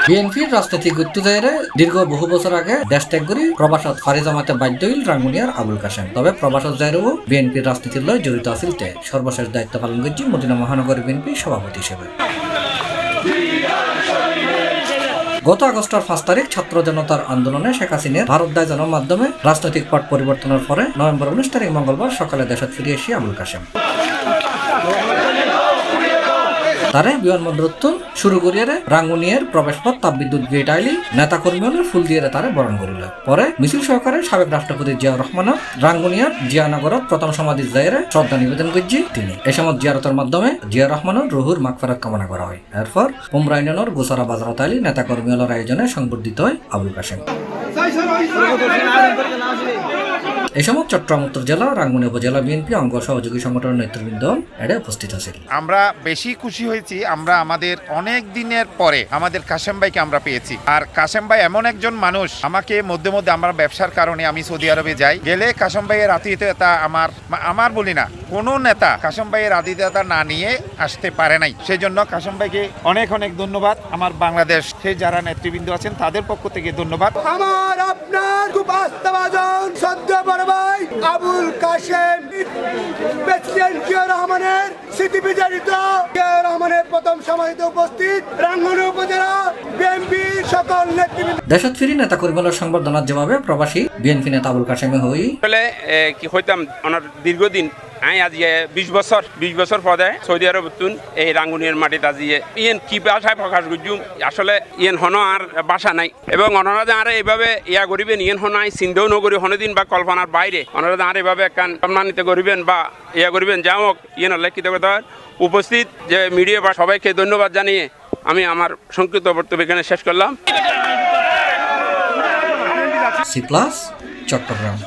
বিএনপির রাজনৈতিক উত্তেজনায় দীর্ঘ বহু বছর আগে দেশ ত্যাগ করে প্রবাসত ফারি জমাতে বাধ্য হইল রাঙ্গুনিয়ার আবুল কাশেম। তবে প্রবাসত যাইরও বিএনপির রাজনীতির লয় জড়িত আছিল তে সর্বশেষ দায়িত্ব পালন করছি মদিনা মহানগর বিএনপির সভাপতি হিসেবে। গত আগস্টের 5 তারিখ ছাত্র জনতার আন্দোলনে শেখ হাসিনার ভারত দায় জানার মাধ্যমে রাজনৈতিক পট পরিবর্তনের পরে নভেম্বর 19 তারিখ মঙ্গলবার সকালে দেশত ফিরে এসে আবুল কাশেম তারে বিমানবন্দর শুরু করিয়ে রাঙ্গুনিয়ার প্রবেশপথ তাপবিদ্যুৎ গেট আইলি নেতা কর্মীদের ফুল দিয়ে তারে বরণ করিল। পরে মিছিল সহকারে সাবেক রাষ্ট্রপতি জিয়াউর রহমান রাঙ্গুনিয়ার জিয়ানগরত প্রথম সমাধি জায়গায় শ্রদ্ধা নিবেদন করছি তিনি। এ সময় জিয়ারতের মাধ্যমে জিয়া রহমানের রুহুর মাগফিরাত কামনা করা হয়। এরপর পুমরা ইউনিয়নের গুসারা বাজারত আইলি নেতা কর্মীদের আয়োজনে সংবর্ধিত হয় আবুল কাশেম। এই সময় চট্টগ্রাম উত্তর জেলা রাঙ্গুনিয়া উপজেলা বিএনপি অঙ্গ সহযোগী সংগঠনের নেতৃবৃন্দ এড়ে উপস্থিত আছেন। আমরা বেশি খুশি হয়েছি, আমরা আমাদের অনেক দিনের পরে আমাদের কাশেম ভাইকে আমরা পেয়েছি। আর কাশেম ভাই এমন একজন মানুষ, আমাকে মধ্যে মধ্যে আমার ব্যবসার কারণে আমি সৌদি আরবে যাই, গেলে কাশেম ভাইয়ের আতিথেয়তা আমার বলি না কোনো নেতা কাশেম ভাইয়ের আতিথেয়তা না নিয়ে আসতে পারে নাই। সেই জন্য কাশেম ভাইকে অনেক অনেক ধন্যবাদ। আমার বাংলাদেশ যারা নেতৃবৃন্দ আছেন তাদের পক্ষ থেকে ধন্যবাদ। আমার আপনার খুব আস্থাভাজন সদ্য বড় ভাই আবুল কাশেম প্রেসিডেন্ট জিয়া রহমানের স্মৃতি বিজড়িত জিয়া রহমানের প্রথম সমাধিতে উপস্থিত রাঙ্গুনিয়া উপজেলা বিএনপি সকল নেতৃবৃন্দ। দেশত ফিরি নেতা কর্মীদের সংবর্ধনার জবাবে প্রবাসী বিএনপি নেতা আবুল কাশেমে হই কি হইতাম ওনার দীর্ঘদিন আজ 20 বছর পরে সৌদি আরব এই রাঙ্গুনিয়ার মাটিতে আজিয়ে ইয়েন কি ভাষায় প্রকাশ করছুম আসলে ইয়েন হন আর বাসা নাই এবং ওনারা যে আর এইভাবে ইয়া করিবেন ইয়েন হন আই চিন্তাও নকরি হনদিন বা কল্পনার বাইরে ওনারা যে আর এইভাবে একখান সম্মানিত করিবেন বা ইয়া করিবেন যা হোক ইয়েন হলে কৃতজ্ঞতা উপস্থিত যে মিডিয়া বা সবাইকে ধন্যবাদ জানিয়ে আমি আমার সংক্ষিপ্ত বক্তব্য এখানে শেষ করলাম। C+ চট্টগ্রাম।